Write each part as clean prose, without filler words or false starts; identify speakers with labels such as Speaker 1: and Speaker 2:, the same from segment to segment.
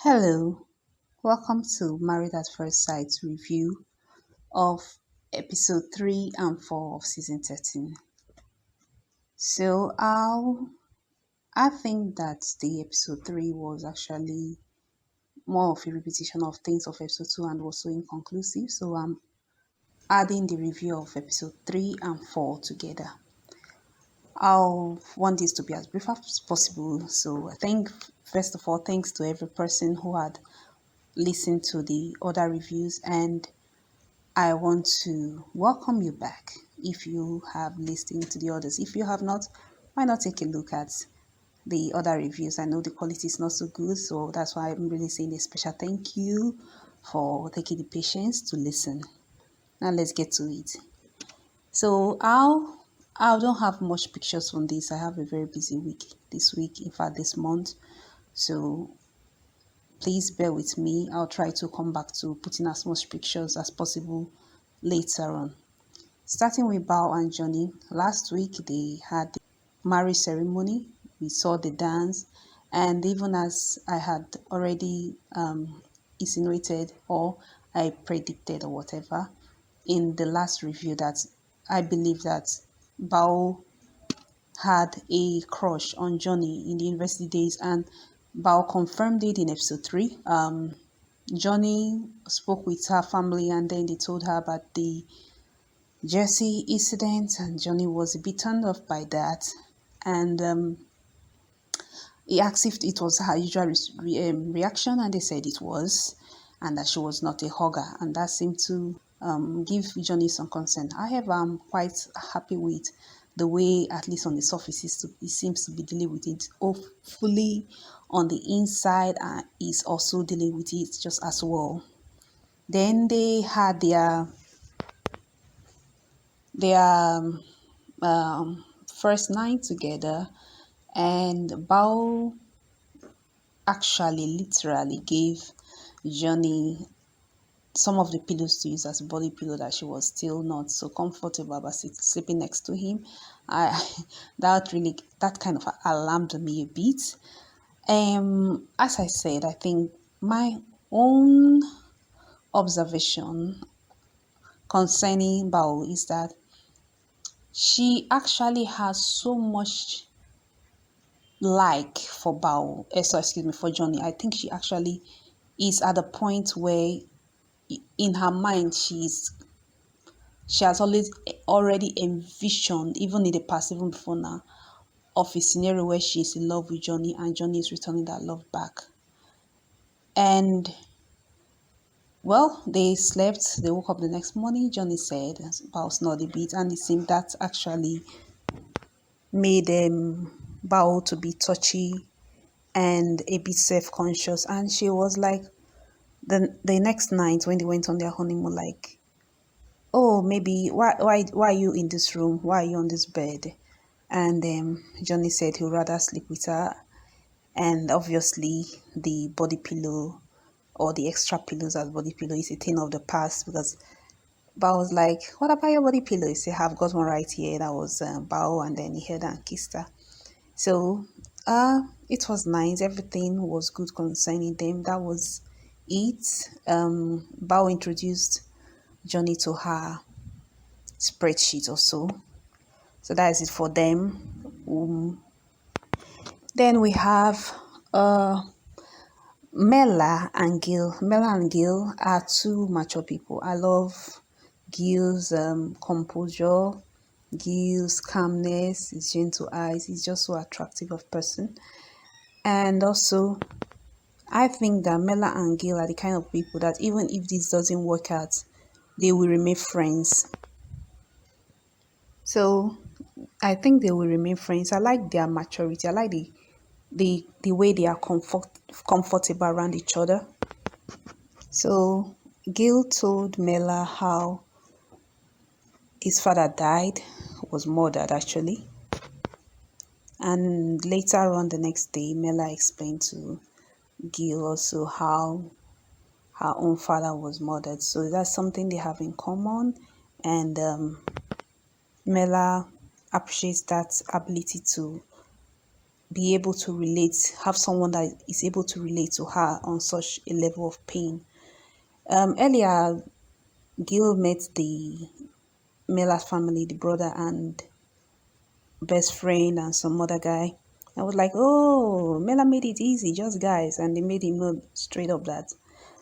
Speaker 1: Hello, welcome to Married at First Sight review of episode 3 and 4 of season 13. So, I think that the episode 3 was actually more of a repetition of things of episode 2 and was so inconclusive. So, I'm adding the review of episode 3 and 4 together. I'll want this to be as brief as possible. So, I think, first of all, thanks to every person who had listened to the other reviews, and I want to welcome you back if you have listened to the others. If you have not, why not take a look at the other reviews? I know the quality is not so good, so that's why I'm really saying a special thank you for taking the patience to listen. Now let's get to it. So I don't have much pictures from this. I have a very busy week this week, in fact this month. So please bear with me. I'll try to come back to putting as much pictures as possible later on. Starting with Bao and Johnny, last week they had the marriage ceremony. We saw the dance, and even as I had already insinuated or I predicted or whatever in the last review, that I believe that Bao had a crush on Johnny in the university days, and Bao confirmed it in episode 3. Johnny spoke with her family and then they told her about the Jesse incident, and Johnny was a bit turned off by that. And he asked if it was her usual reaction, and they said it was, and that she was not a hugger, and that seemed to give Johnny some concern. However, I'm quite happy with the way, at least on the surface, he seems to be dealing with it. Hopefully, on the inside, is also dealing with it just as well. Then they had their first night together, and Bao actually literally gave Johnny some of the pillows to use as a body pillow that she was still not so comfortable about sleeping next to him. I that kind of alarmed me a bit. As I said, I think my own observation concerning Bao is that she actually has so much like for excuse me, for Johnny. I think she actually is at a point where in her mind she has always already envisioned, even in the past, even before now, of a scenario where she's in love with Johnny and Johnny is returning that love back. And well, they slept, they woke up the next morning. Johnny said Bao snored a bit, and it seemed that actually made Bao to be touchy and a bit self-conscious. And she was like, the next night when they went on their honeymoon, like, oh, maybe why are you in this room, why are you on this bed? And Johnny said he'd rather sleep with her, and obviously the body pillow or the extra pillows as body pillow is a thing of the past, because Bao was like, what about your body pillow? He said, I've got one right here. That was Bao, and then he held her and kissed her. So it was nice. Everything was good concerning them. That was it. Bao introduced Johnny to her spreadsheet or so. So that is it for them. Then we have Mela and Gil. Mela and Gil are two mature people. I love Gil's composure, Gil's calmness, his gentle eyes. He's just so attractive of person. And also, I think that Mela and Gil are the kind of people that even if this doesn't work out, they will remain friends. So I think they will remain friends. I like their maturity. I like the way they are comfortable around each other. So Gil told Mela how his father died, was murdered actually. And later on the next day, Mela explained to Gil also how her own father was murdered. So that's something they have in common. And Mela appreciates that ability to be able to relate, have someone that is able to relate to her on such a level of pain. Earlier, Gil met the Mela's family, the brother and best friend and some other guy. I was like, oh, Mela made it easy, just guys. And they made him know straight up that,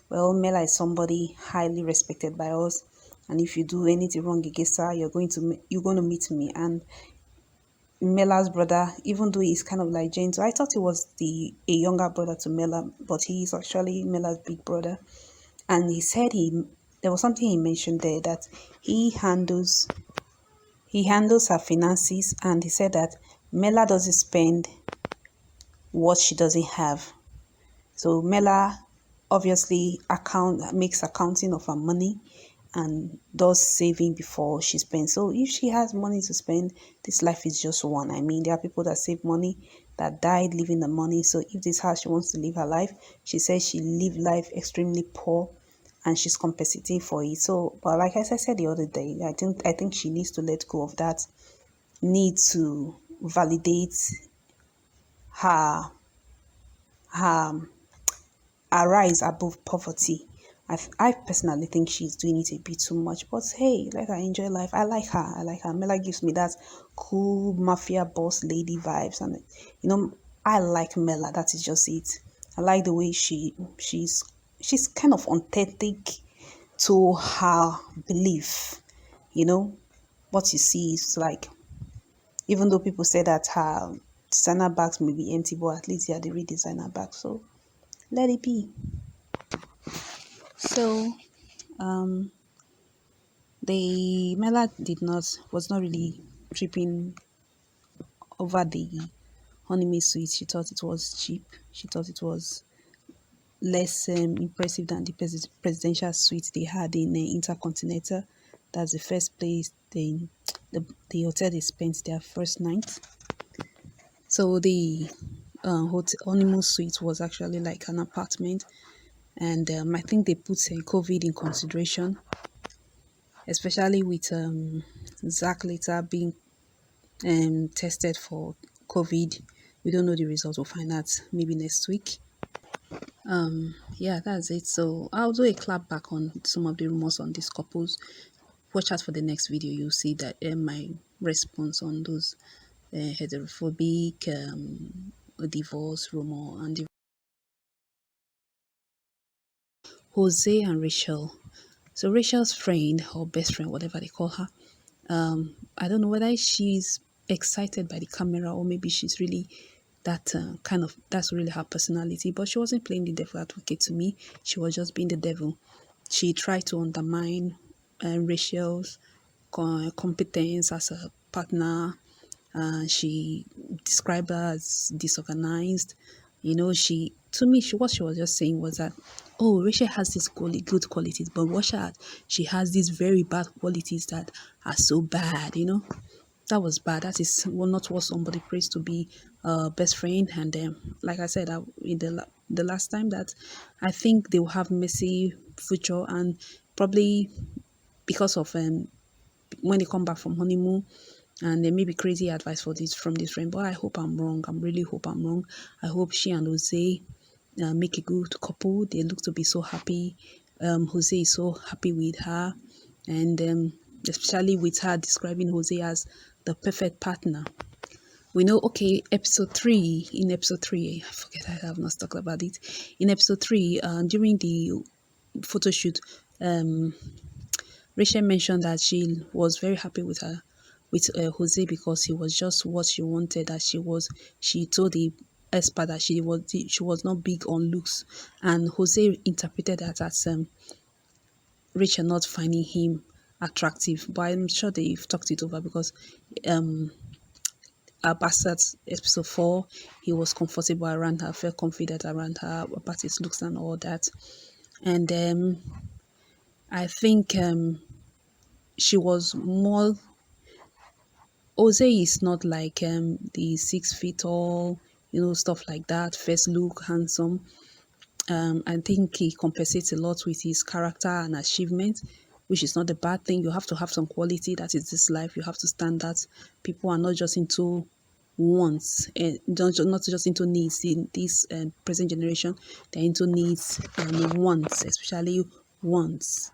Speaker 1: well, Mela is somebody highly respected by us. And if you do anything wrong against her, you're going to meet me. And Mela's brother, even though he's kind of like Jane, so I thought he was a younger brother to Mela, but he's actually Mela's big brother. And he said there was something he mentioned there that he handles he handles her finances, and he said that Mela doesn't spend what she doesn't have. So Mela obviously makes accounting of her money and does saving before she spends. So if she has money to spend, this life is just one. I mean, there are people that save money that died leaving the money. So if this is how she wants to live her life, she says she lived life extremely poor and she's compensating for it. So, but like as I said the other day, I think she needs to let go of that need to validate her her rise above poverty. I personally think she's doing it a bit too much, but hey, let her enjoy life. I like her. I like her. Mela gives me that cool mafia boss lady vibes, and I like Mela. That is just it. I like the way she's kind of authentic to her belief. You know, what you see is like, even though people say that her designer bags may be empty, but at least they are the real designer bags. So let it be. So the Mela was not really tripping over the honeymoon suite. She thought it was cheap. She thought it was less impressive than the presidential suite they had in Intercontinental. That's the first place the hotel they spent their first night. So the hotel honeymoon suite was actually like an apartment, and I think they put COVID in consideration, especially with Zach later being tested for COVID. We don't know the result. We'll find out maybe next week. Yeah, that's it. So I'll do a clap back on some of the rumors on these couples. Watch out for the next video. You'll see that my response on those heterophobic divorce rumor and the Jose and Rachel. So Rachel's friend or best friend, whatever they call her, I don't know whether she's excited by the camera or maybe she's really that's really her personality, but she wasn't playing the devil advocate to me. She was just being the devil. She tried to undermine Rachel's competence as a partner. She described her as disorganized. She to me, what she was just saying was that, oh, Rachel has these good qualities, but watch out, she has these very bad qualities that are so bad. That was bad. That is not what somebody prays to be best friend. And like I said, in the last time, that I think they will have messy future, and probably because of when they come back from honeymoon, and there may be crazy advice for this from this friend. But I hope I'm wrong. I really hope I'm wrong. I hope she and Jose make a good couple. They look to be so happy. Jose is so happy with her, and especially with her describing Jose as the perfect partner. We know, okay, in episode 3, I forget, I have not talked about it. In episode 3, during the photo shoot, Rachel mentioned that she was very happy with Jose because he was just what she wanted. That she told the expert that she was not big on looks, and Jose interpreted that as Rachel not finding him attractive. But I'm sure they've talked it over because Bastard episode 4, he was comfortable around her, felt confident around her about his looks and all that. And I think she was more. Jose is not like the 6 feet tall, stuff like that. First look, handsome. I think he compensates a lot with his character and achievement, which is not a bad thing. You have to have some quality. That is this life. You have to stand out. People are not just into wants, not just into needs. In this present generation, they're into needs and wants, especially wants.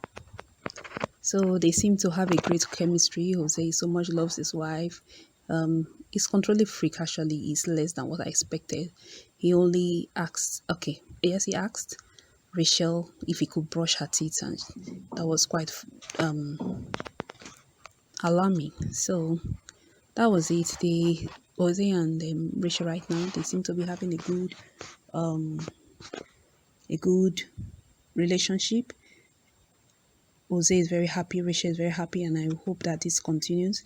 Speaker 1: So they seem to have a great chemistry. Jose so much loves his wife. His controlling freak actually is less than what I expected. He only asked, okay, yes, he asked Rachel if he could brush her teeth, and that was quite alarming. So that was it. The Jose and Rachel right now, they seem to be having a good relationship. Jose is very happy, Rachel is very happy, and I hope that this continues.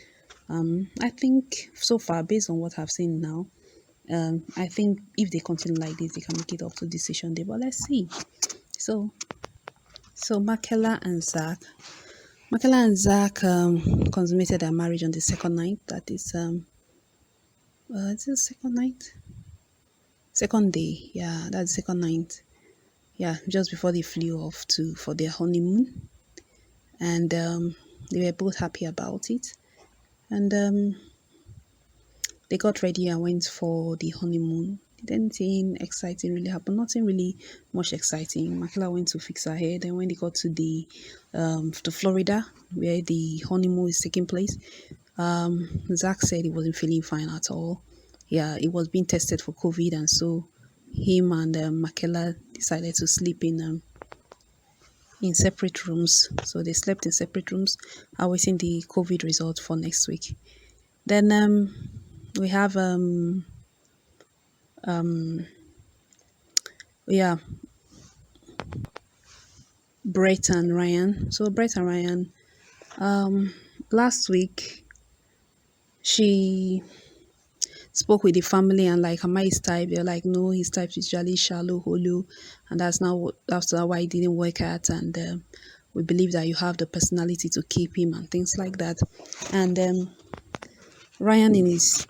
Speaker 1: I think so far, based on what I've seen now, I think if they continue like this, they can make it up to decision day. But let's see. So, so Makela and Zach consummated their marriage on the second night. That is the second night, second day. Yeah, that's the second night. Yeah, just before they flew off to for their honeymoon, and they were both happy about it. And they got ready and went for the honeymoon. Did anything exciting really happen? Nothing really much exciting. Makila went to fix her hair. Then when they got to Florida, where the honeymoon is taking place, Zach said he wasn't feeling fine at all. Yeah, he was being tested for COVID, and so him and Makela decided to sleep in separate rooms. So they slept in separate rooms, awaiting the COVID result for next week. Then we have yeah, Brett and Ryan. So Brett and Ryan, last week she spoke with the family and like, am I his type? They're like, no, his type is usually shallow, hollow, and that's not why it didn't work out. And we believe that you have the personality to keep him and things like that. And Ryan in his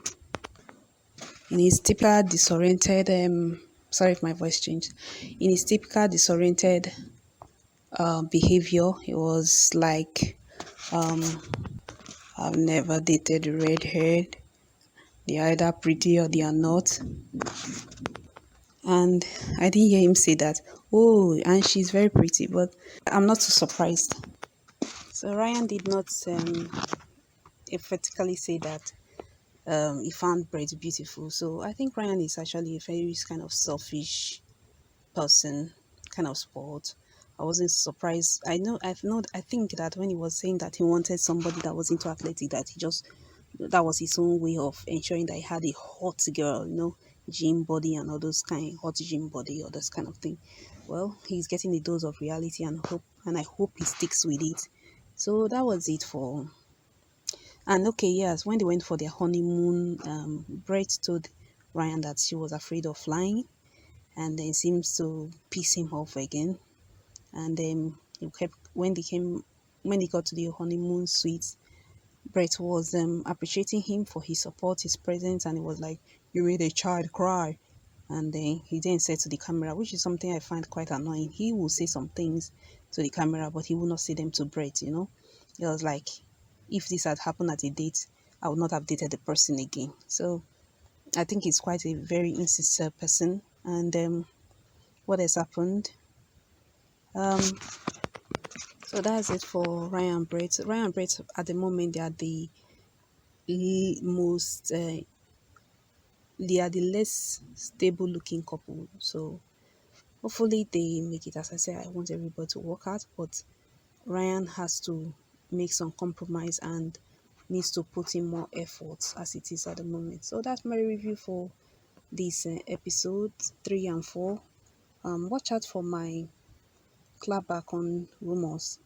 Speaker 1: typical disoriented sorry if my voice changed. In his typical disoriented behavior, it was like, I've never dated a redhead. They're either pretty or they are not. And I didn't hear him say that, oh, and she's very pretty, but I'm not too surprised. So Ryan did not emphatically say that he found Brett beautiful. So I think Ryan is actually a very kind of selfish person, kind of sport. I wasn't surprised. I think that when he was saying that he wanted somebody that was into athletic, that was his own way of ensuring that he had a hot girl, gym body and all those kind hot gym body, all those kind of thing. Well, he's getting a dose of reality and I hope he sticks with it. So that was it for. And okay, yes, when they went for their honeymoon, Brett told Ryan that she was afraid of flying, and then seems to piss him off again. And then he kept when they got to the honeymoon suite, Brett was appreciating him for his support, his presence, and he was like, "You made a child cry." And then he then said to the camera, which is something I find quite annoying. He will say some things to the camera, but he will not say them to Brett. It was like, if this had happened at a date, I would not have dated the person again. So I think he's quite a very insincere person. And what has happened? Um, so that's it for Ryan and Brett. Ryan and Brett at the moment they are the most they are the less stable looking couple. So hopefully they make it. As I said, I want everybody to work out, but Ryan has to make some compromise and needs to put in more effort as it is at the moment. So that's my review for this episode 3 and 4. Watch out for my clapback on rumors.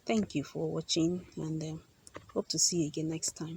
Speaker 1: Thank you for watching, and hope to see you again next time.